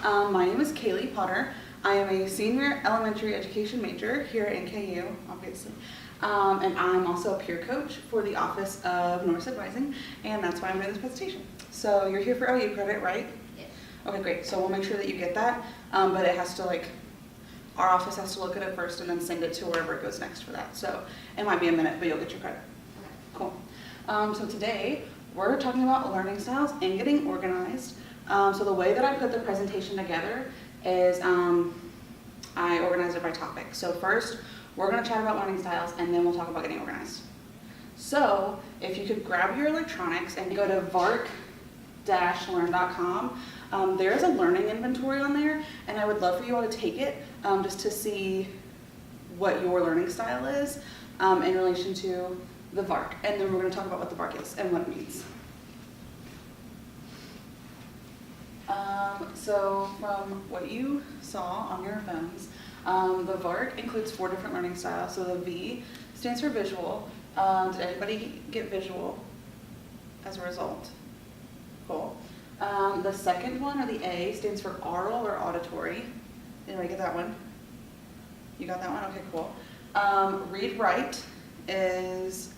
My name is Cayley Potter. I am a senior elementary education major here at NKU, obviously. And I'm also a peer coach for the Office of Norris Advising, and that's why I'm doing this presentation. So you're here for OU credit, right? Yes. Okay, great. So we'll make sure that you get that, but it has to our office has to look at it first and then send it to wherever it goes next for that. So it might be a minute, but you'll get your credit. Okay. Cool. So today we're talking about learning styles and getting organized. So the way that I put the presentation together is I organize it by topic. So first we're going to chat about learning styles and then we'll talk about getting organized. So if you could grab your electronics and go to vark-learn.com, there's a learning inventory on there, and I would love for you all to take it just to see what your learning style is in relation to the VARK. And then we're going to talk about what the VARK is and what it means. So from what you saw on your phones, the VARK includes 4 different learning styles. So the V stands for visual. Did anybody get visual as a result? Cool. The second one, or the A, stands for oral or auditory. Anybody get that one? You got that one? Okay, cool. Read write is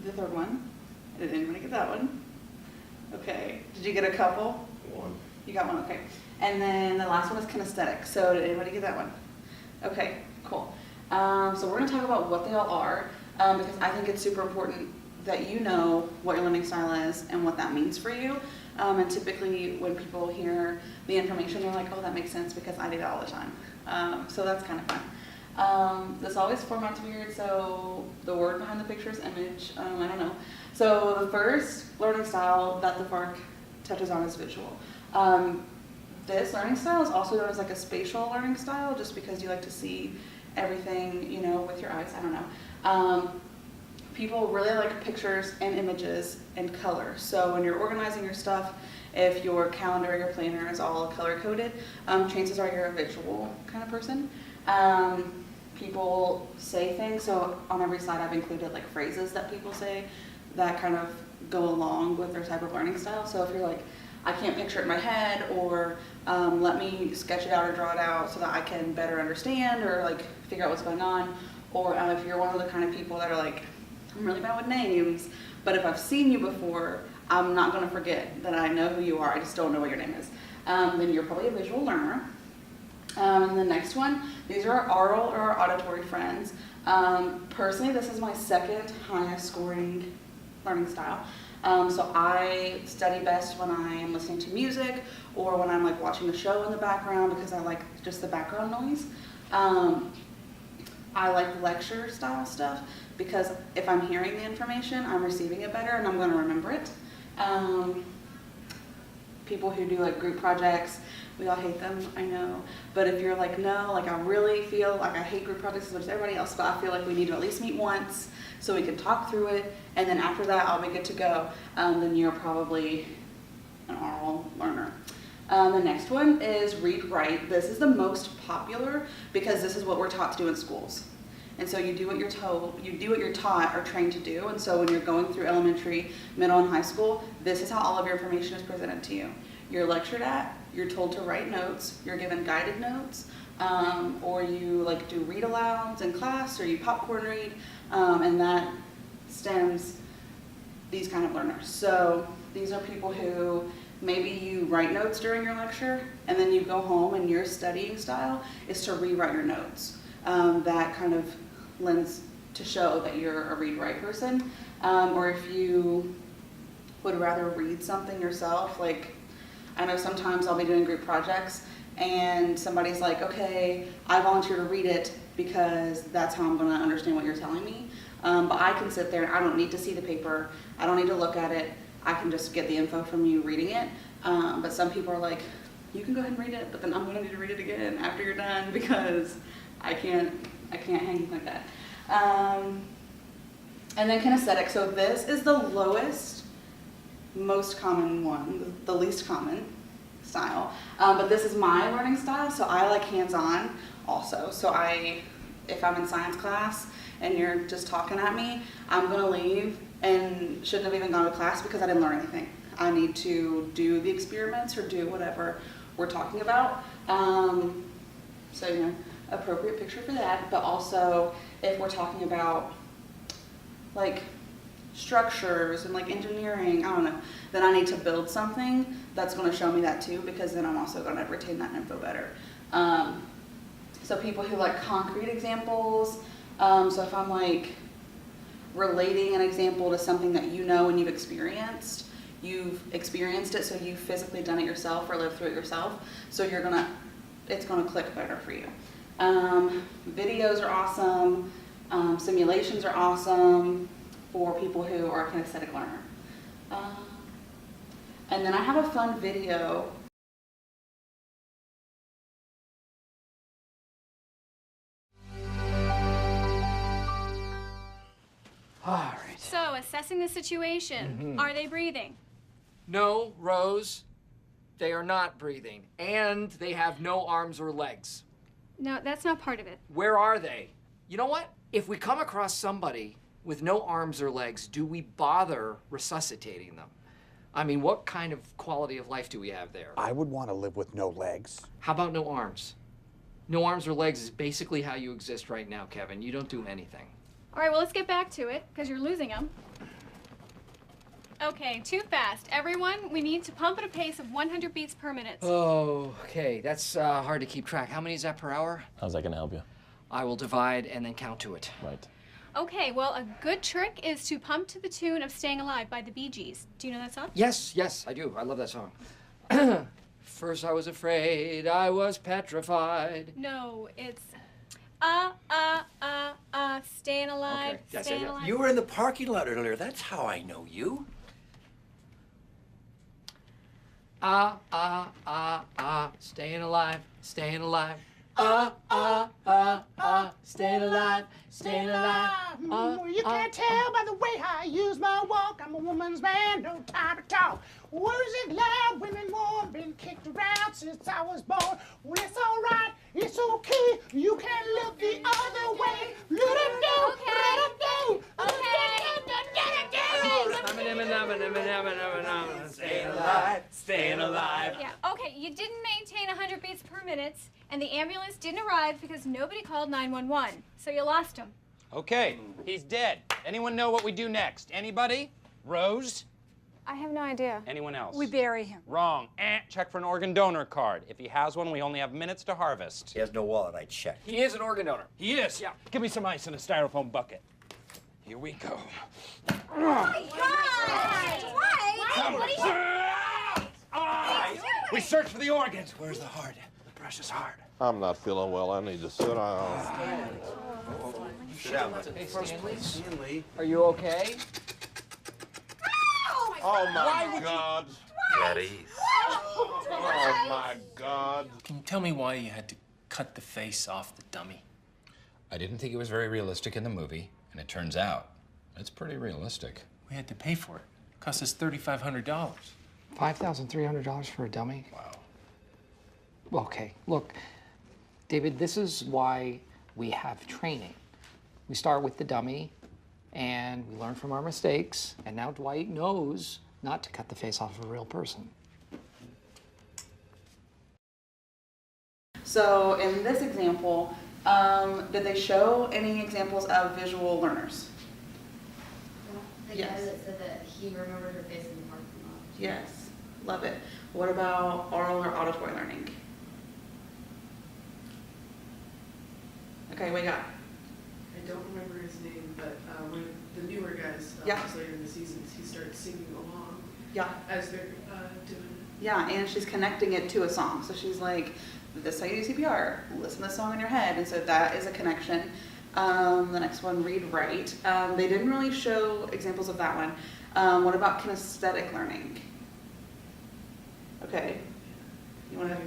the third one. Did anybody get that one? Okay. Did you get a couple? One. You got one, okay. And then the last one is kinesthetic. So did anybody get that one? Okay, cool. So we're going to talk about what they all are because I think it's super important that you know what your learning style is and what that means for you. And typically when people hear the information, they're like, oh, that makes sense because I do that all the time. So that's kind of fun. This always formats weird, so the word behind the picture is image. I don't know. So the first learning style that the VARK touches on is visual. This learning style is also known as like a spatial learning style, just because you like to see everything, you know, with your eyes. I don't know. People really like pictures and images and color. So when you're organizing your stuff, if your calendar, your planner is all color coded, chances are you're a visual kind of person. People say things, so on every slide I've included like phrases that people say that kind of go along with their type of learning style. So if you're like, I can't picture it in my head, or let me sketch it out or draw it out so that I can better understand or like figure out what's going on. Or if you're one of the kind of people that are like, I'm really bad with names, but if I've seen you before, I'm not going to forget that I know who you are, I just don't know what your name is. Then you're probably a visual learner. The next one, these are our oral or our auditory friends. Personally, this is my second highest scoring learning style. So I study best when I am listening to music or when I'm like watching a show in the background because I like just the background noise. I like lecture style stuff because if I'm hearing the information, I'm receiving it better and I'm going to remember it. People who do like group projects, we all hate them, I know. But if you're like, no, like I really feel like I hate group projects as much as everybody else, but I feel like we need to at least meet once so we can talk through it, and then after that I'll be good to go, then you're probably an oral learner. The next one is read write. This is the most popular because this is what we're taught to do in schools. And so you do what you're told, you do what you're taught or trained to do. And so when you're going through elementary, middle, and high school, this is how all of your information is presented to you. You're lectured at, you're told to write notes, you're given guided notes, or you like do read alouds in class, or you popcorn read, and that stems these kind of learners. So these are people who maybe you write notes during your lecture, and then you go home and your studying style is to rewrite your notes. That kind of lends to show that you're a read-write person. Or if you would rather read something yourself, like I know sometimes I'll be doing group projects and somebody's like, okay, I volunteer to read it because that's how I'm going to understand what you're telling me. But I can sit there and I don't need to see the paper. I don't need to look at it. I can just get the info from you reading it. But some people are like, you can go ahead and read it, but then I'm going to need to read it again after you're done because I can't hang like that. And then kinesthetic. So this is the lowest, most common one, the least common style. But this is my learning style, so I like hands-on also. So if I'm in science class and you're just talking at me, I'm gonna leave and shouldn't have even gone to class because I didn't learn anything. I need to do the experiments or do whatever we're talking about. So, you know, appropriate picture for that, but also if we're talking about like structures and like engineering, I don't know, then I need to build something that's going to show me that too, because then I'm also going to retain that info better. So people who like concrete examples, so if I'm like relating an example to something that you know and you've experienced it, so you've physically done it yourself or lived through it yourself, so it's gonna click better for you. Videos are awesome, simulations are awesome for people who are a kinesthetic learner. And then I have a fun video. All right. So, assessing the situation, are they breathing? No, Rose, they are not breathing. And they have no arms or legs. No, that's not part of it. Where are they? You know what? If we come across somebody with no arms or legs, do we bother resuscitating them? I mean, what kind of quality of life do we have there? I would want to live with no legs. How about no arms? No arms or legs is basically how you exist right now, Kevin. You don't do anything. All right, well, let's get back to it, because you're losing them. Okay, too fast. Everyone, we need to pump at a pace of 100 beats per minute. Oh, okay. That's hard to keep track. How many is that per hour? How's that gonna help you? I will divide and then count to it. Right. Okay, well, a good trick is to pump to the tune of Staying Alive by the Bee Gees. Do you know that song? Yes, I do. I love that song. First I was afraid, I was petrified. No, it's staying alive, Okay, yes, staying yes. alive. You were in the parking lot earlier. That's how I know you. Staying alive, staying alive. Staying alive, staying alive. You can't tell by the way I use my walk. I'm a woman's man, no time to talk. Words it loud, women warm, been kicked around since I was born. Well, it's all right, it's okay. You can look the other way. Staying alive, staying alive. Yeah, okay, you didn't maintain 100 beats per minute, and the ambulance didn't arrive because nobody called 911, so you lost him. Okay, he's dead. Anyone know what we do next? Anybody? Rose? I have no idea. Anyone else? We bury him. Wrong. Check for an organ donor card. If he has one, we only have minutes to harvest. He has no wallet, I checked. He is an organ donor. He is? Yeah. Give me some ice in a styrofoam bucket. Here we go. We search for the organs. Where's the heart? The precious heart. I'm not feeling well. I need to sit down. Hey, Stanley. Are you okay? Oh my God. Daddy. Oh my God. Can you tell me why you had to cut the face off the dummy? I didn't think it was very realistic in the movie, and it turns out it's pretty realistic. We had to pay for it. It cost us $3,500. $5,300 for a dummy? Wow. Well, okay, look, David, this is why we have training. We start with the dummy, and we learn from our mistakes, and now Dwight knows not to cut the face off of a real person. So in this example, did they show any examples of visual learners? The Yes. guy that said that he remembered her face in the parking lot. Yes, love it. What about oral or auditory learning? Okay, we got. I don't remember his name, but when the newer guys, Yeah. later in the seasons, he starts singing along Yeah. as they're doing it. Yeah, and she's connecting it to a song. So she's like, this is how you do CPR. Listen to the song in your head. And so that is a connection. The next one, read, write. They didn't really show examples of that one. What about kinesthetic learning? Okay. You want to?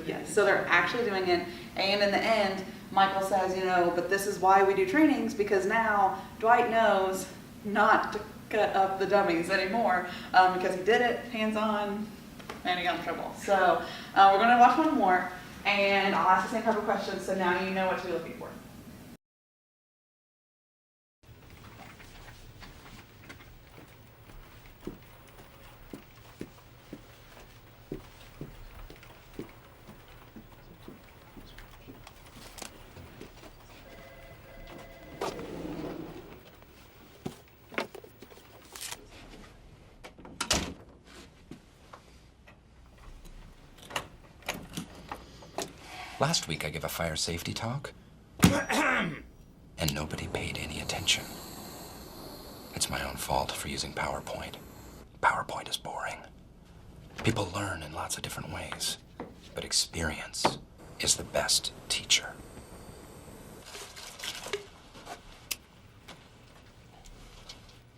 Yes, so they're actually doing it. And in the end, Michael says, you know, but this is why we do trainings, because now Dwight knows not to cut up the dummies anymore, because he did it hands-on and he got in trouble. So we're going to watch one more, and I'll ask the same type of questions, so now you know what to be looking for. Last week I gave a fire safety talk, and nobody paid any attention. It's my own fault for using PowerPoint. PowerPoint is boring. People learn in lots of different ways, but experience is the best teacher.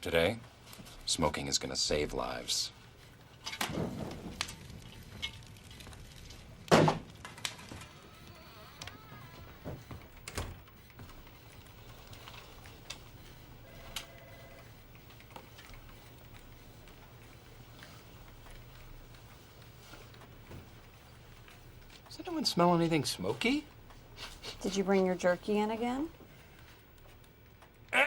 Today, smoking is gonna save lives. Does anyone smell anything smoky? Did you bring your jerky in again? Oh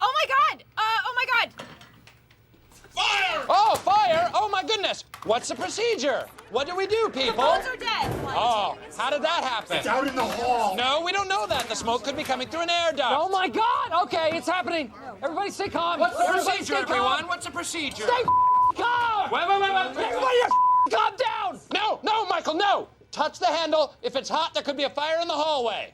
my God! Oh my God! Fire! Oh, fire! Oh my goodness! What's the procedure? What do we do, The people? phones are dead. Oh, how did that happen? It's out in the hall. No, we don't know that. The smoke could be coming through an air duct. Oh my God! Okay, it's happening. Everybody stay calm. What's the Everybody procedure, stay calm. everyone? What's the procedure? Stay calm! Wait. Everybody calm down! No, Michael, no! Touch the handle. If it's hot, there could be a fire in the hallway.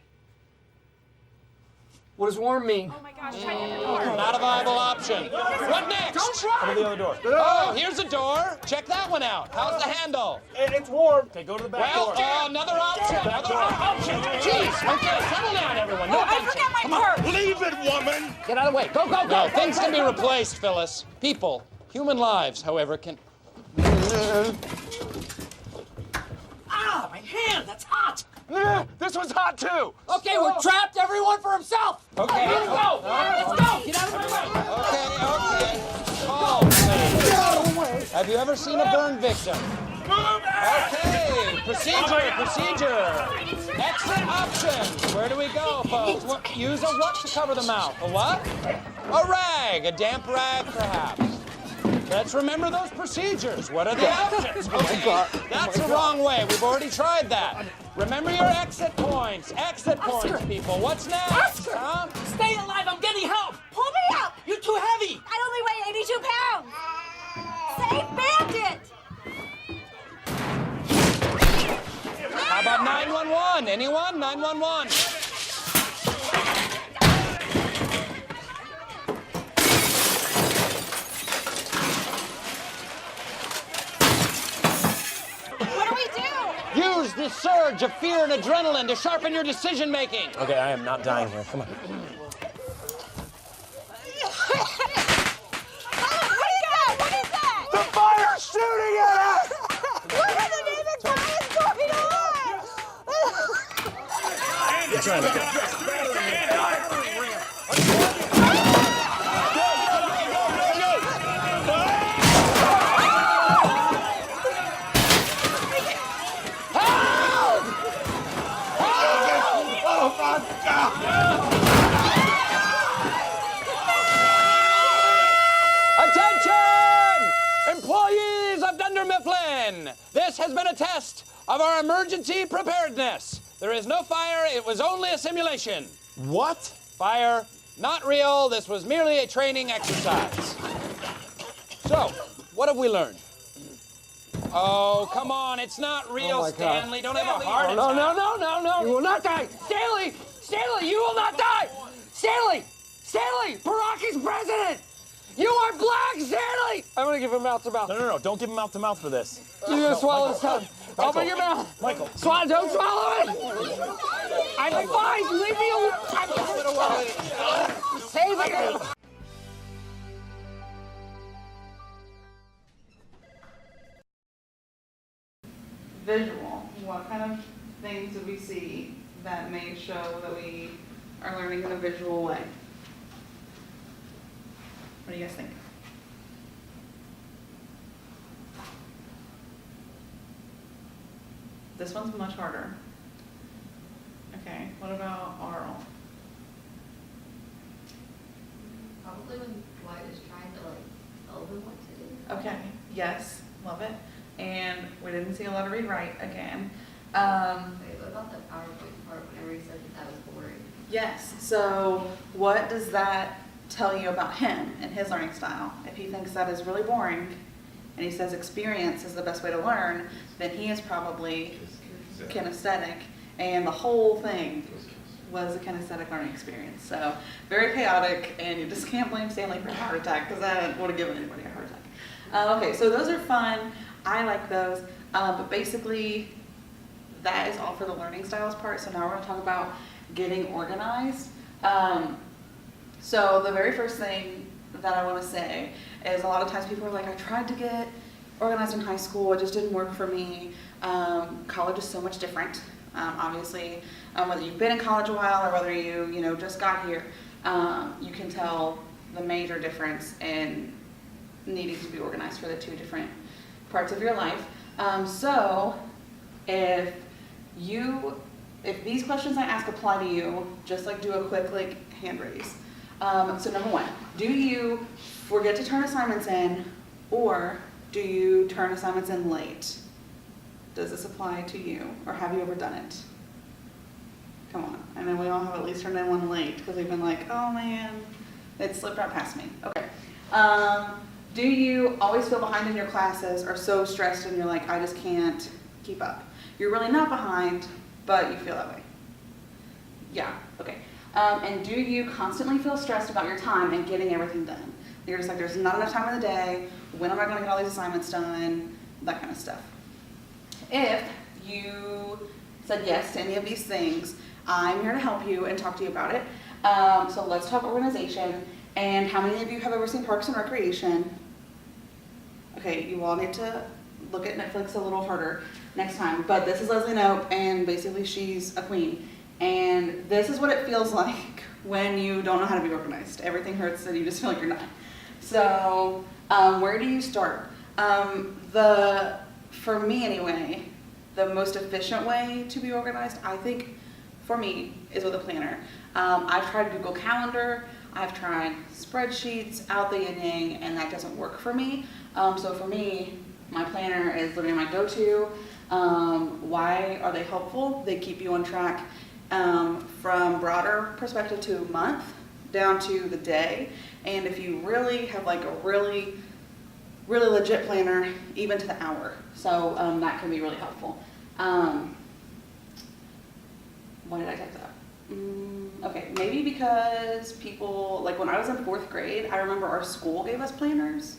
What does warm mean? Oh my gosh, try the other door. Not a viable option. What next? Don't try! Go to the other door. Oh, here's a door. Check that one out. How's the handle? It's warm. Okay, go to the back Well, door. another option. Another option. Jeez. Okay, settle down, everyone. No I bunching. forgot my purse. Leave it, woman. Get out of the way. Go, go, go! No, things can be replaced, Phyllis. People, human lives, however, can... Ah, my hand! That's hot! This was hot too. Okay, we're trapped. Everyone for himself. Okay. Let's go. Let's go. Get out of my way. Okay. Call, please. Have you ever seen a burn victim? Okay. Procedure. Exit options. Where do we go, folks? Use a what to cover the mouth? A what? A rag. A damp rag, perhaps. Let's remember those procedures. What are the options? Okay, that's the wrong way. We've already tried that. Remember your exit points. Exit points, people. What's next? Oscar! Huh? Stay alive. I'm getting help. Pull me up. You're too heavy. I only weigh 82 pounds. Save Bandit. How about 911? Anyone? 911. What do we do? Use this surge of fear and adrenaline to sharpen your decision making. Okay, I am not dying here. Come on. What is that? The fire's shooting at us. What in the name of God is going on? You're trying to Oh my God! Attention! Employees of Dunder Mifflin! This has been a test of our emergency preparedness. There is no fire. It was only a simulation. What? Fire, not real. This was merely a training exercise. So, what have we learned? Oh, come on. It's not real, Stanley. Don't have a heart attack. No. You will not die. Stanley, you will not die. Stanley, Barack is president. You are black, Stanley. I'm going to give him mouth to mouth. No. Don't give him mouth to mouth for this. You're going to swallow his tongue. Open your mouth. Michael. Don't swallow it. I'm fine. Leave me alone. Save it. Visual. What kind of things do we see that may show that we are learning in a visual way? What do you guys think? This one's much harder. Okay, what about oral? Probably when Dwight is trying to tell them what to do. Okay, yes, love it. And we didn't see a lot of rewrite again. Wait, what about the PowerPoint part whenever he said that was boring? Yes, so what does that tell you about him and his learning style? If he thinks that is really boring, and he says experience is the best way to learn, then he is probably kinesthetic, and the whole thing was a kinesthetic learning experience. So very chaotic, and you just can't blame Stanley for a heart attack, because that would have given anybody a heart attack. Okay, so those are fun. I like those, but basically that is all for the learning styles part. So now we're going to talk about getting organized. So the very first thing that I want to say is a lot of times people are like, I tried to get organized in high school, it just didn't work for me. College is so much different. Obviously, whether you've been in college a while or whether you just got here, you can tell the major difference in needing to be organized for the two different parts of your life. So if these questions I ask apply to you, just like do a quick hand raise. So number one, do you forget to turn assignments in, or do you turn assignments in late? Does this apply to you, or have you ever done it? Come on, I know we all have at least turned in one late because we've been like, oh man, it slipped right past me. Okay. Do you always feel behind in your classes, or so stressed and you're like, I just can't keep up? You're really not behind, but you feel that way. Yeah, okay. And do you constantly feel stressed about your time and getting everything done? You're just like, there's not enough time in the day, when am I going to get all these assignments done, that kind of stuff. If you said yes to any of these things, I'm here to help you and talk to you about it. So let's talk organization. And how many of you have ever seen Parks and Recreation? Okay, you all need to look at Netflix a little harder next time. But this is Leslie Knope, and basically she's a queen. And this is what it feels like when you don't know how to be organized. Everything hurts and you just feel like you're not. So where do you start? For me anyway, the most efficient way to be organized, I think, for me, is with a planner. I've tried Google Calendar, I've tried spreadsheets, out the yin yang, and that doesn't work for me. So for me, my planner is literally my go-to. Why are they helpful? They keep you on track from broader perspective to a month down to the day. And if you really have like a really legit planner, even to the hour. So that can be really helpful. Why did I type that? Okay, maybe because people, like when I was in 4th grade, I remember our school gave us planners.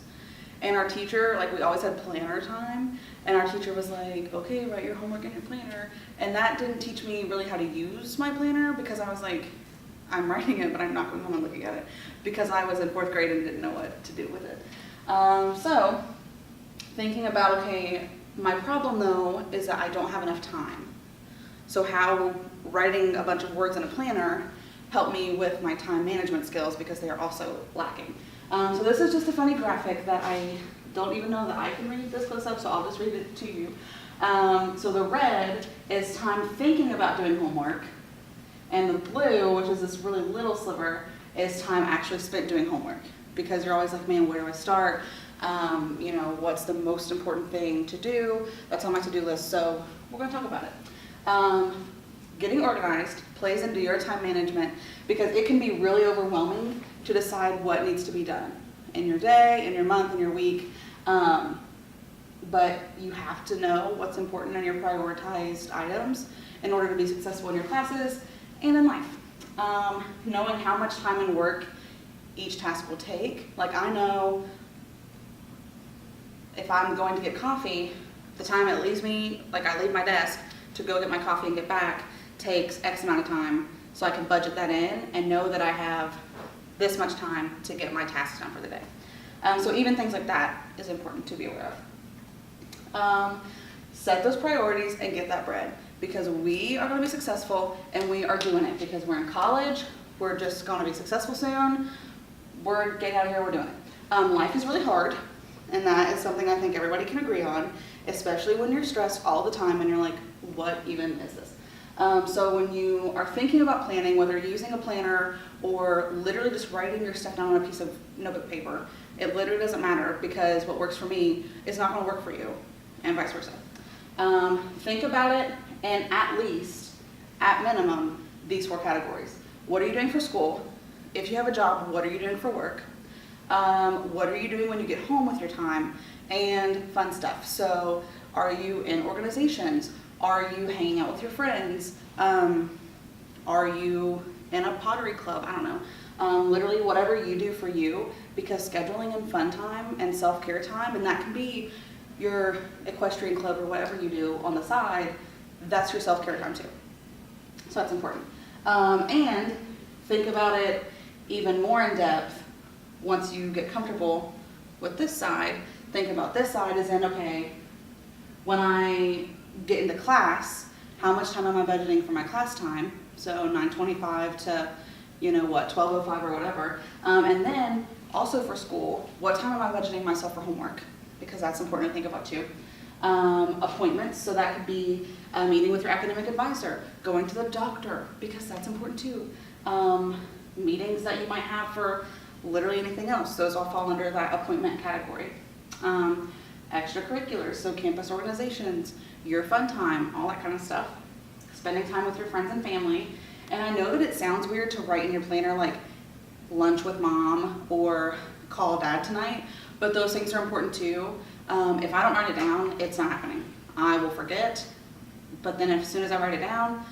And our teacher, like we always had planner time. And our teacher was like, okay, write your homework in your planner. And that didn't teach me really how to use my planner, because I was like, I'm writing it, but I'm not going home and looking at it, because I was in 4th grade and didn't know what to do with it. So thinking about, okay, my problem though is that I don't have enough time. So how writing a bunch of words in a planner helped me with my time management skills, because they are also lacking. So this is just a funny graphic that I don't even know that I can read this close up, so I'll just read it to you. So the red is time thinking about doing homework, and the blue, which is this really little sliver, is time actually spent doing homework. Because you're always like, man, where do I start? What's the most important thing to do? That's on my to-do list, so we're gonna talk about it. Getting organized plays into your time management, because it can be really overwhelming to decide what needs to be done in your day, in your month, in your week. But you have to know what's important in your prioritized items in order to be successful in your classes and in life. Knowing how much time and work each task will take. Like I know if I'm going to get coffee, the time it leaves me, like I leave my desk to go get my coffee and get back, takes X amount of time, so I can budget that in and know that I have this much time to get my tasks done for the day. So even things like that is important to be aware of. Set those priorities and get that bread, because we are going to be successful and we are doing it because we're in college, we're just going to be successful soon, we're getting out of here, we're doing it. Life is really hard, and that is something I think everybody can agree on, especially when you're stressed all the time and you're like, what even is this? So when you are thinking about planning, whether you're using a planner or literally just writing your stuff down on a piece of notebook paper, it literally doesn't matter, because what works for me is not going to work for you, and vice versa. Think about it, and at least, at minimum, these 4 categories. What are you doing for school? If you have a job, what are you doing for work? What are you doing when you get home with your time? And fun stuff. So are you in organizations? Are you hanging out with your friends? Are you in a pottery club? I don't know. Literally whatever you do for you, because scheduling and fun time and self-care time, and that can be your equestrian club or whatever you do on the side, that's your self-care time too. So that's important. And think about it even more in depth once you get comfortable with this side. Think about this side as in, okay, when I get into class, how much time am I budgeting for my class time? So 9:25 to, 12:05 or whatever. And then also for school, what time am I budgeting myself for homework? Because that's important to think about too. Appointments, so that could be a meeting with your academic advisor, going to the doctor, because that's important too. Meetings that you might have for literally anything else, those all fall under that appointment category. Extracurriculars, so campus organizations, your fun time, all that kind of stuff. Spending time with your friends and family. And I know that it sounds weird to write in your planner like lunch with mom or call dad tonight, but those things are important too. If I don't write it down, it's not happening. I will forget, but then as soon as I write it down,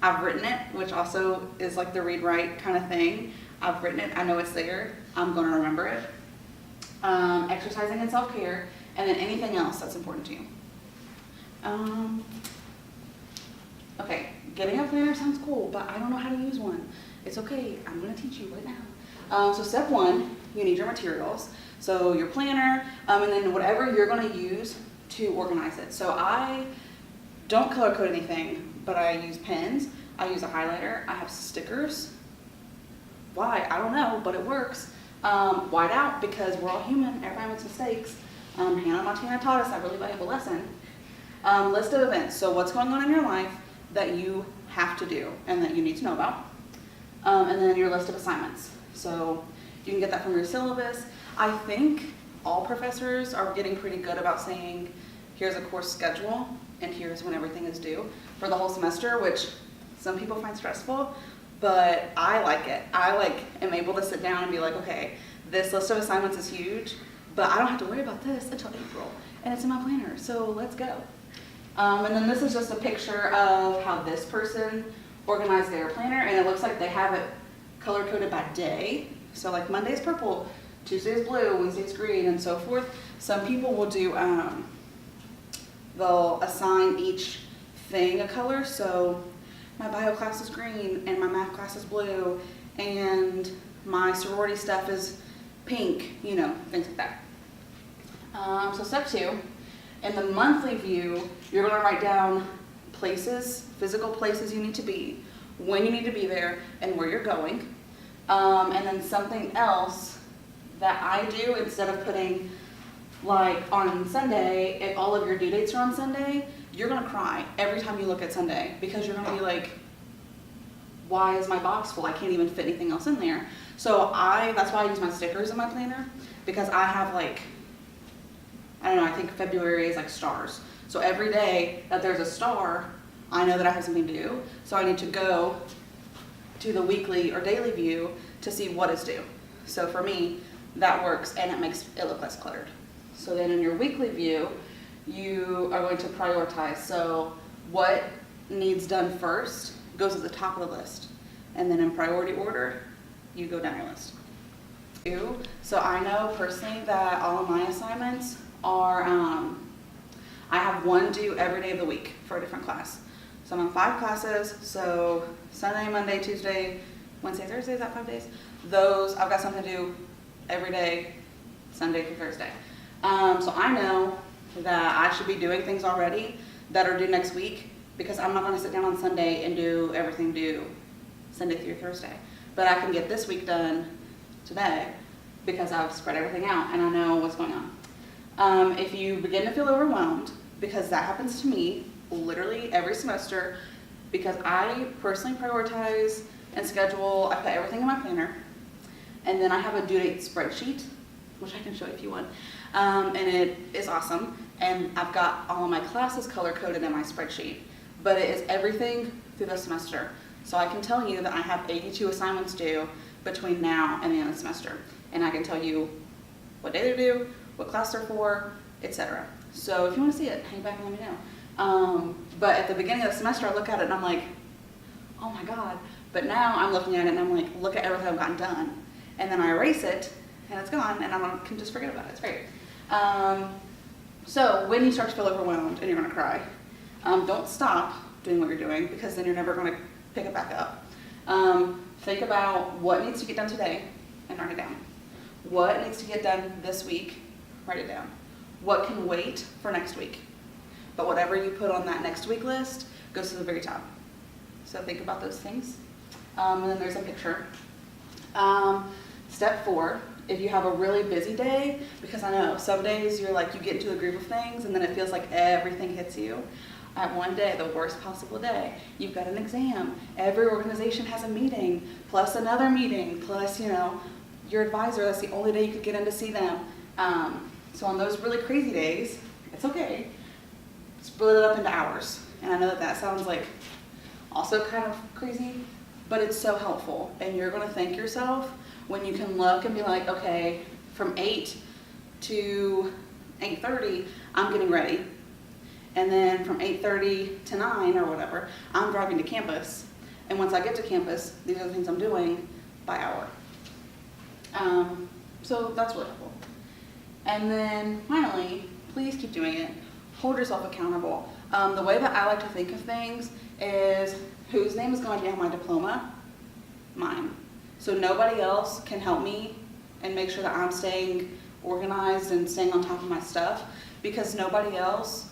I've written it, which also is like the read write kind of thing. I've written it, I know it's there, I'm gonna remember it. Exercising and self-care, and then anything else that's important to you. Okay, getting a planner sounds cool, but I don't know how to use one. It's okay, I'm gonna teach you right now. So step one, you need your materials. So your planner, and then whatever you're gonna use to organize it. So I don't color code anything, but I use pens, I use a highlighter, I have stickers. Why? I don't know, but it works. White out, because we're all human, everybody makes mistakes. Hannah Montana taught us, I really valuable lesson. List of events, so what's going on in your life that you have to do and that you need to know about. And then your list of assignments. So you can get that from your syllabus. I think all professors are getting pretty good about saying, here's a course schedule and here's when everything is due for the whole semester, which some people find stressful, but I like it. I am able to sit down and be like, okay, this list of assignments is huge, but I don't have to worry about this until April, and it's in my planner, so let's go. And then this is just a picture of how this person organized their planner, and it looks like they have it color-coded by day. So like Monday's purple, Tuesday's blue, Wednesday's green, and so forth. Some people will do, they'll assign each thing a color. So my bio class is green, and my math class is blue, and my sorority stuff is pink, things like that. So step two, in the monthly view, you're gonna write down places, physical places you need to be, when you need to be there, and where you're going. And then something else that I do, instead of putting like on Sunday, if all of your due dates are on Sunday, you're gonna cry every time you look at Sunday, because you're gonna be like, why is my box full? I can't even fit anything else in there. So that's why I use my stickers in my planner, because I have like, I don't know, I think February is like stars. So every day that there's a star, I know that I have something to do. So I need to go to the weekly or daily view to see what is due. So for me, that works, and it makes it look less cluttered. So then in your weekly view, you are going to prioritize. So what needs done first goes at the top of the list. And then in priority order, you go down your list. So I know personally that all of my assignments are, I have one due every day of the week for a different class. So I'm on 5 classes, so Sunday, Monday, Tuesday, Wednesday, Thursday, is that 5 days? Those, I've got something to do every day, Sunday through Thursday. So I know that I should be doing things already that are due next week, because I'm not gonna sit down on Sunday and do everything due Sunday through Thursday. But I can get this week done today, because I've spread everything out and I know what's going on. If you begin to feel overwhelmed, because that happens to me literally every semester, because I personally prioritize and schedule, I put everything in my planner, and then I have a due date spreadsheet, which I can show you if you want, and it is awesome, and I've got all of my classes color-coded in my spreadsheet, but it is everything through the semester. So I can tell you that I have 82 assignments due between now and the end of the semester. and I can tell you what day they're due, what class they're for, etc. So if you want to see it, hang back and let me know. But at the beginning of the semester, I look at it and I'm like, oh my God. But now I'm looking at it and I'm like, look at everything I've gotten done. And then I erase it and it's gone and I can just forget about it. It's great. So when you start to feel overwhelmed and you're going to cry, don't stop doing what you're doing, because then you're never going to pick it back up. Think about what needs to get done today and write it down. What needs to get done this week, write it down. What can wait for next week? But whatever you put on that next week list goes to the very top. So think about those things. And then there's a picture. Step 4, if you have a really busy day, because I know some days you're like, you get into a group of things and then it feels like everything hits you. I have one day, the worst possible day. You've got an exam. Every organization has a meeting, plus another meeting, plus, your advisor, that's the only day you could get in to see them. So on those really crazy days, it's okay. Split it up into hours. And I know that sounds like also kind of crazy, but it's so helpful. And you're gonna thank yourself when you can look and be like, okay, from 8 to 8:30, I'm getting ready. And then from 8:30 to 9 or whatever, I'm driving to campus. And once I get to campus, these are the things I'm doing by hour. So that's really helpful. And then finally, please keep doing it. Hold yourself accountable. The way that I like to think of things is, whose name is going to be on my diploma? Mine. So nobody else can help me and make sure that I'm staying organized and staying on top of my stuff, because nobody else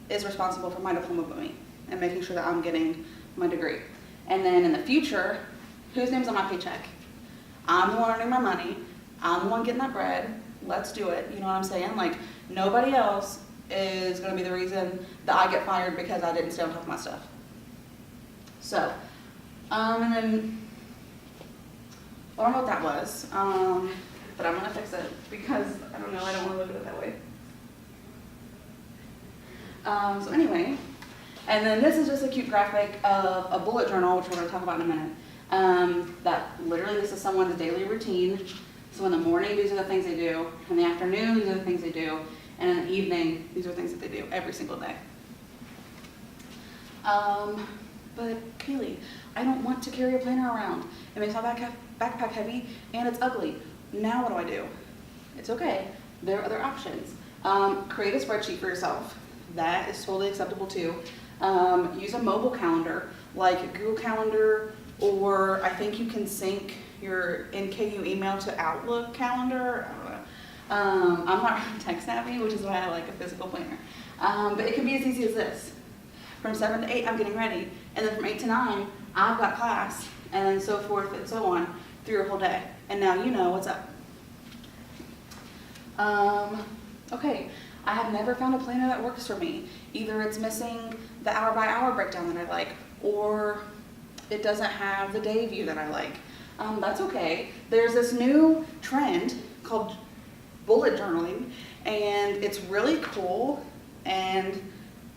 is responsible for my diploma but me, and making sure that I'm getting my degree. And then in the future, whose name's on my paycheck? I'm the one earning my money. I'm the one getting that bread. Let's do it. You know what I'm saying? Like, nobody else is going to be the reason that I get fired because I didn't stay on top of my stuff. So, and then, I don't know what that was, but I'm going to fix it because, I don't know, I don't want to look at it that way. So anyway, and then this is just a cute graphic of a bullet journal, which we're going to talk about in a minute. That literally, this is someone's daily routine. So in the morning, these are the things they do. In the afternoon, these are the things they do. And in the evening, these are things that they do every single day. But Kaylee, I don't want to carry a planner around. It makes my backpack heavy and it's ugly. Now what do I do? It's okay. There are other options. Create a spreadsheet for yourself. That is totally acceptable too. Use a mobile calendar like Google Calendar, or I think you can sync your NKU email to Outlook calendar. I don't know. I'm not tech savvy, which is why I like a physical planner. But it can be as easy as this. From 7 to 8, I'm getting ready. And then from 8 to 9, I've got class, and then so forth and so on through your whole day. And now you know what's up. Okay, I have never found a planner that works for me. Either it's missing the hour-by-hour breakdown that I like, or it doesn't have the day view that I like. That's okay. There's this new trend called bullet journaling, and it's really cool, and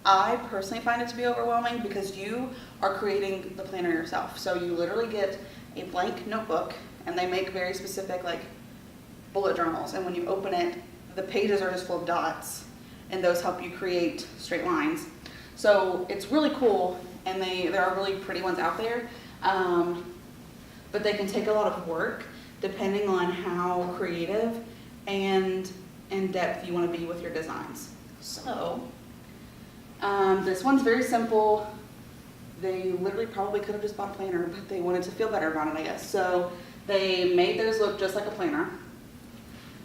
I personally find it to be overwhelming because you are creating the planner yourself. So you literally get a blank notebook, and they make very specific like bullet journals, and when you open it, the pages are just full of dots, and those help you create straight lines. So it's really cool, and there are really pretty ones out there, but they can take a lot of work depending on how creative and in depth you want to be with your designs. So this one's very simple. They literally probably could have just bought a planner, but they wanted to feel better about it, I guess. So they made theirs look just like a planner.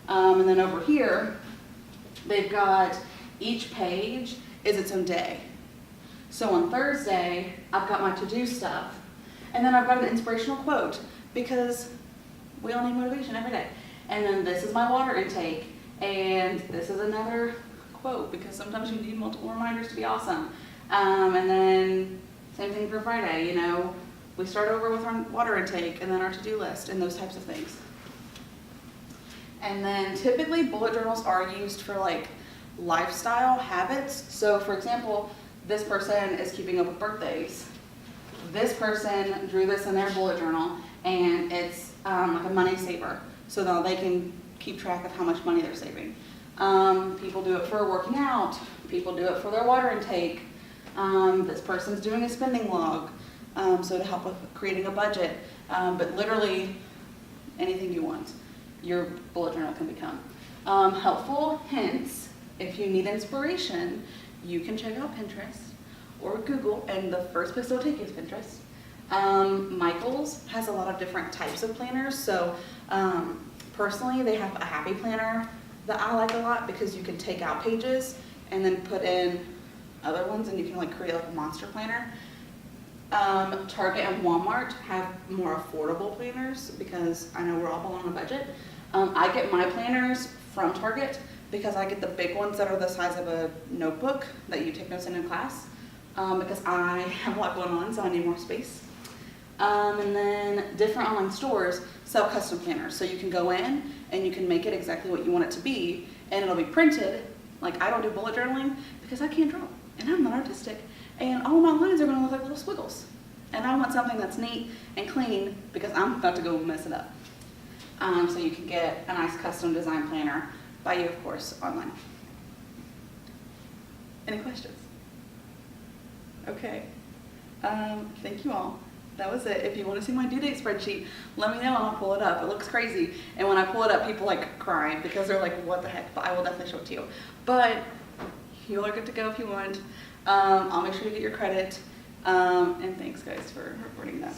And then over here, they've got each page is its own day. So on Thursday, I've got my to-do stuff. And then I've got an inspirational quote, because we all need motivation every day. And then this is my water intake. And this is another quote, because sometimes you need multiple reminders to be awesome. And then same thing for Friday, you know, we start over with our water intake and then our to-do list and those types of things. And then typically bullet journals are used for like lifestyle habits. So for example, this person is keeping up with birthdays. This person drew this in their bullet journal, and it's like a money saver. so now they can keep track of how much money they're saving. People do it for working out. People do it for their water intake. This person's doing a spending log, so to help with creating a budget. But literally anything you want, your bullet journal can become. Helpful hints, if you need inspiration, you can check out Pinterest or Google, and the first place they'll take you is Pinterest. Michael's has a lot of different types of planners, so personally they have a happy planner that I like a lot because you can take out pages and then put in other ones, and you can like create like a monster planner. Target and Walmart have more affordable planners because I know we're all on a budget. I get my planners from Target because I get the big ones that are the size of a notebook that you take notes in class, because I have a lot going on, so I need more space. And then different online stores sell custom planners, so you can go in and you can make it exactly what you want it to be, and it'll be printed. Like, I don't do bullet journaling because I can't draw and I'm not artistic, and all my lines are going to look like little squiggles, and I want something that's neat and clean because I'm about to go mess it up. So you can get a nice custom design planner by you, of course, online. Any questions? Okay. Thank you all. That was it. If you want to see my due date spreadsheet, let me know and I'll pull it up. It looks crazy. And when I pull it up, people like cry because they're like, what the heck? But I will definitely show it to you. But you all are good to go if you want. I'll make sure you get your credit. And thanks guys for recording that.